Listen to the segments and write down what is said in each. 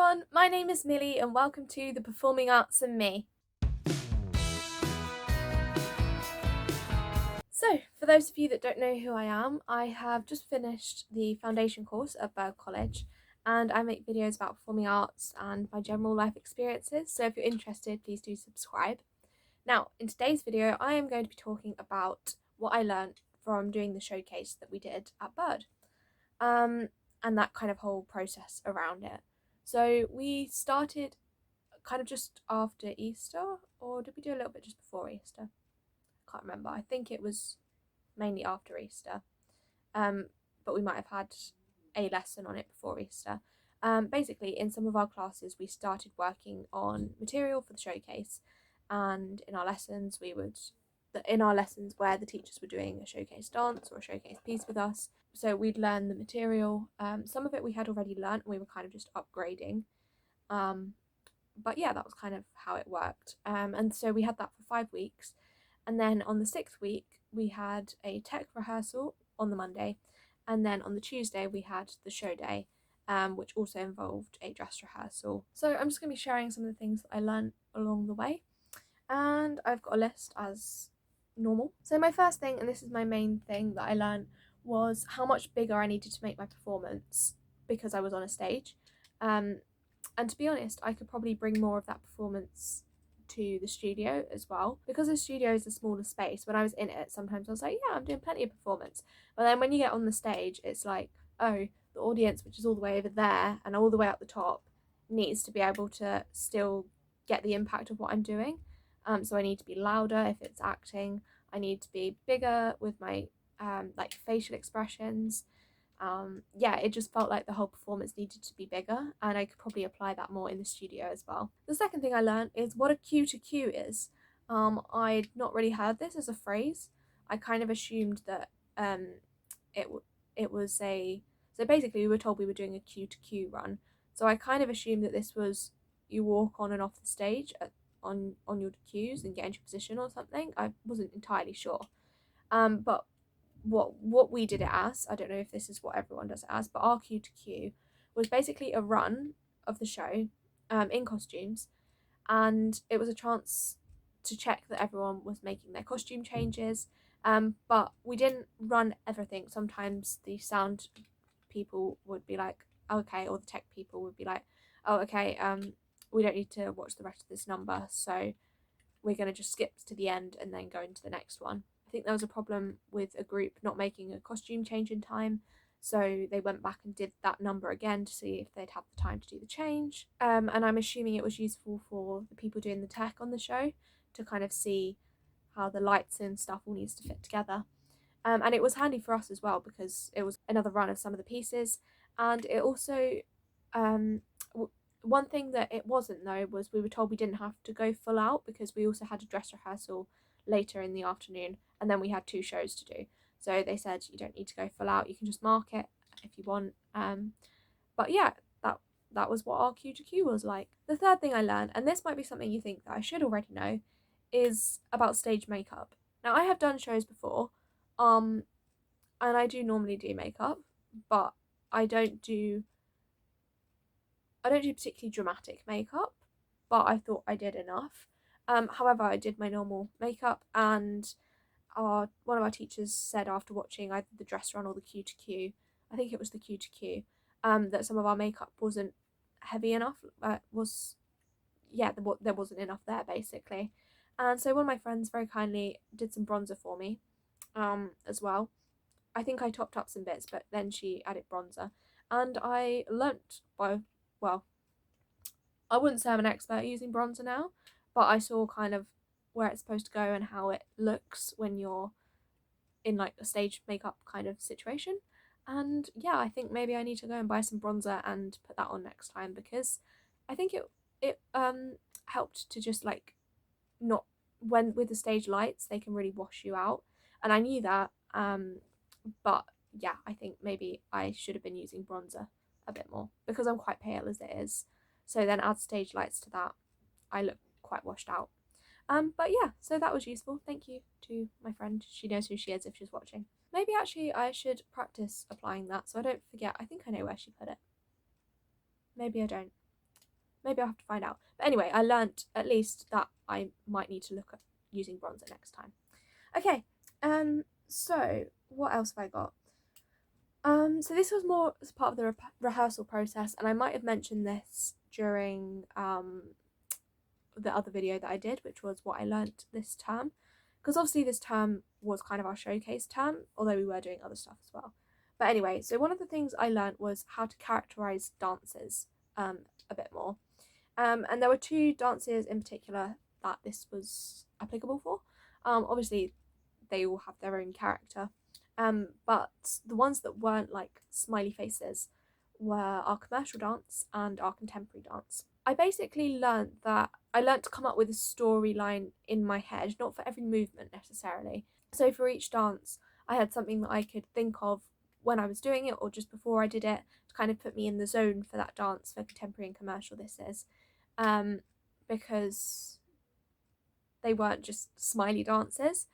everyone, my name is Millie and welcome to the Performing Arts and Me. So, for those of you that don't know who I am, I have just finished the foundation course at Berg College and I make videos about performing arts and my general life experiences, so if you're interested, please do subscribe. Now, in today's video, I am going to be talking about what I learned from doing the showcase that we did at Bird, and that kind of whole process around it. So we started kind of just after Easter, or did we do a little bit just before Easter? I can't remember. I think it was mainly after Easter, but we might have had a lesson on it before Easter. Basically, in some of our classes, we started working on material for the showcase, and in our lessons, where the teachers were doing a showcase dance or a showcase piece with us, so we'd learn the material. Some of it we had already learnt, and we were kind of just upgrading. But yeah, that was kind of how it worked. And so we had that for 5 weeks. And then on the 6th week, we had a tech rehearsal on the Monday. And then on the Tuesday, we had the show day, which also involved a dress rehearsal. So I'm just going to be sharing some of the things that I learned along the way. And I've got a list as normal. So my first thing, and this is my main thing that I learned, was how much bigger I needed to make my performance because I was on a stage. And to be honest, I could probably bring more of that performance to the studio as well. Because the studio is a smaller space, when I was in it, sometimes I was like, yeah, I'm doing plenty of performance. But then when you get on the stage, it's like, oh, the audience, which is all the way over there and all the way up the top, needs to be able to still get the impact of what I'm doing. So I need to be louder if it's acting. I need to be bigger with my like facial expressions. Yeah, it just felt like the whole performance needed to be bigger, and I could probably apply that more in the studio as well. The second thing I learned is what a cue to cue is. I'd not really heard this as a phrase. I kind of assumed that it it was a so basically we were told we were doing a cue to cue run. So I kind of assumed that this was you walk on and off the stage on your cues and get into position or something. I wasn't entirely sure. But what we did it as, I don't know if this is what everyone does it as, but our cue to cue was basically a run of the show in costumes, and it was a chance to check that everyone was making their costume changes. But we didn't run everything. Sometimes the sound people would be like, okay, or the tech people would be like, oh, okay, we don't need to watch the rest of this number, so we're going to just skip to the end and then go into the next one. I think there was a problem with a group not making a costume change in time, so they went back and did that number again to see if they'd have the time to do the change. And I'm assuming it was useful for the people doing the tech on the show to kind of see how the lights and stuff all needs to fit together. And it was handy for us as well because it was another run of some of the pieces, and it also one thing that it wasn't though was we were told we didn't have to go full out because we also had a dress rehearsal later in the afternoon, and then we had 2 shows to do. So they said you don't need to go full out, you can just mark it if you want. But yeah, that was what our cue to cue was like. The third thing I learned, and this might be something you think that I should already know, is about stage makeup. Now I have done shows before, and I do normally do makeup, but I don't do particularly dramatic makeup, but I thought I did enough. However, I did my normal makeup, and one of our teachers said after watching either the dress run or the cue to cue, I think it was the cue to cue, that some of our makeup wasn't heavy enough. There wasn't enough there basically, and so one of my friends very kindly did some bronzer for me, as well. I think I topped up some bits, but then she added bronzer, and I learnt by well, I wouldn't say I'm an expert using bronzer now, but I saw kind of where it's supposed to go and how it looks when you're in like a stage makeup kind of situation. And yeah, I think maybe I need to go and buy some bronzer and put that on next time because I think it helped to just like not when with the stage lights they can really wash you out, and I knew that. But yeah, I think maybe I should have been using bronzer a bit more because I'm quite pale as it is. So then add stage lights to that, I look quite washed out. But yeah, so that was useful. Thank you to my friend. She knows who she is if she's watching. Maybe actually I should practice applying that so I don't forget. I think I know where she put it. Maybe I don't. Maybe I'll have to find out. But anyway, I learnt at least that I might need to look at using bronzer next time. Okay, so what else have I got? So this was more as part of the rehearsal process, and I might have mentioned this during the other video that I did, which was what I learnt this term, because obviously this term was kind of our showcase term, although we were doing other stuff as well. But anyway, so one of the things I learnt was how to characterize dances a bit more. And there were two dances in particular that this was applicable for. Obviously, they all have their own character. But the ones that weren't like smiley faces were our commercial dance and our contemporary dance. I basically learned to come up with a storyline in my head, not for every movement necessarily. So for each dance, I had something that I could think of when I was doing it or just before I did it to kind of put me in the zone for that dance. For contemporary and commercial, this is because they weren't just smiley dances.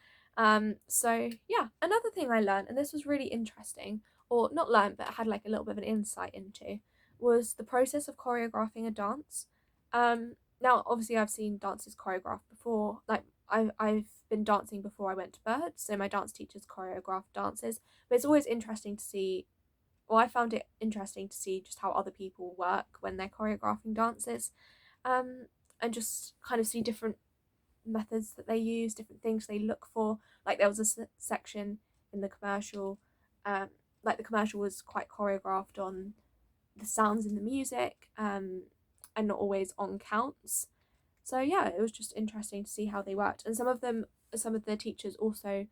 So yeah, another thing I learned, and this was really interesting, or not learned, but had like a little bit of an insight into, was the process of choreographing a dance. Now obviously I've seen dances choreographed before, like I've been dancing before I went to Bird, so my dance teachers choreographed dances, but it's always interesting to see, or I found it interesting to see just how other people work when they're choreographing dances, and just kind of see different methods that they use, different things they look for. Like there was a section in the commercial, like the commercial was quite choreographed on the sounds in the music, and not always on counts. So yeah, it was just interesting to see how they worked. And some of the teachers also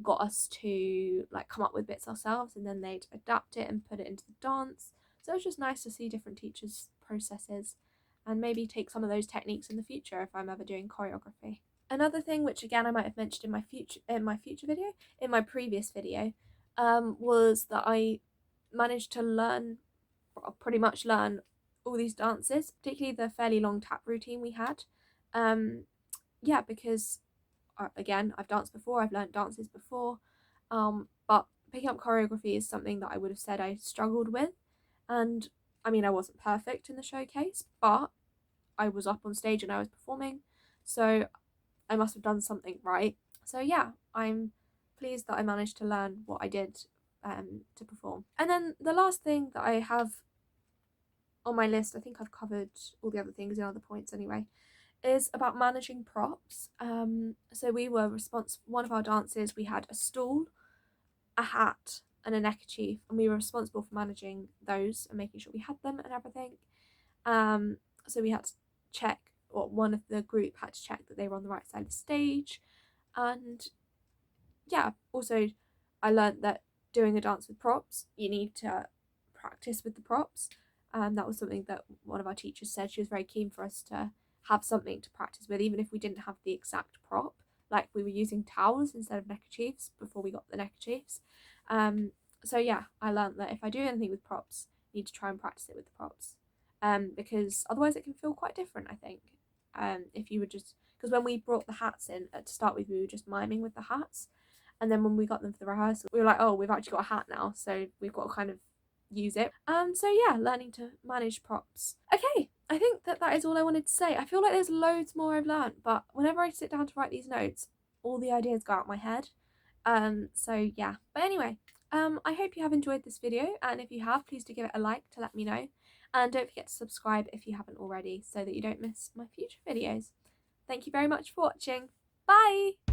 got us to like come up with bits ourselves, and then they'd adapt it and put it into the dance. So it was just nice to see different teachers' processes and maybe take some of those techniques in the future if I'm ever doing choreography. Another thing, which again I might have mentioned in my previous video, was that I managed to pretty much learn all these dances, particularly the fairly long tap routine we had. Yeah, because again, I've danced before, I've learned dances before, but picking up choreography is something that I would have said I struggled with. And I mean, I wasn't perfect in the showcase, but I was up on stage and I was performing, so I must have done something right. So yeah, I'm pleased that I managed to learn what I did to perform. And then the last thing that I have on my list, I think I've covered all the other things in other points anyway, is about managing props. So we were one of our dances, we had a stool, a hat, and a neckerchief, and we were responsible for managing those and making sure we had them and everything. So we had to check, or one of the group had to check that they were on the right side of the stage. And yeah, also I learned that doing a dance with props, you need to practice with the props. That was something that one of our teachers said. She was very keen for us to have something to practice with, even if we didn't have the exact prop. Like we were using towels instead of neckerchiefs before we got the neckerchiefs. So yeah, I learned that if I do anything with props, I need to try and practice it with the props. Because otherwise it can feel quite different, I think. If you would just, because when we brought the hats in to start with, we were just miming with the hats, and then when we got them for the rehearsal, we were like, oh, we've actually got a hat now, so we've got to kind of use it. So yeah, learning to manage props. Okay, I think that is all I wanted to say. I feel like there's loads more I've learned, but whenever I sit down to write these notes, all the ideas go out my head. So yeah, but anyway, I hope you have enjoyed this video, and if you have, please do give it a like to let me know, and don't forget to subscribe if you haven't already so that you don't miss my future videos. Thank you very much for watching. Bye!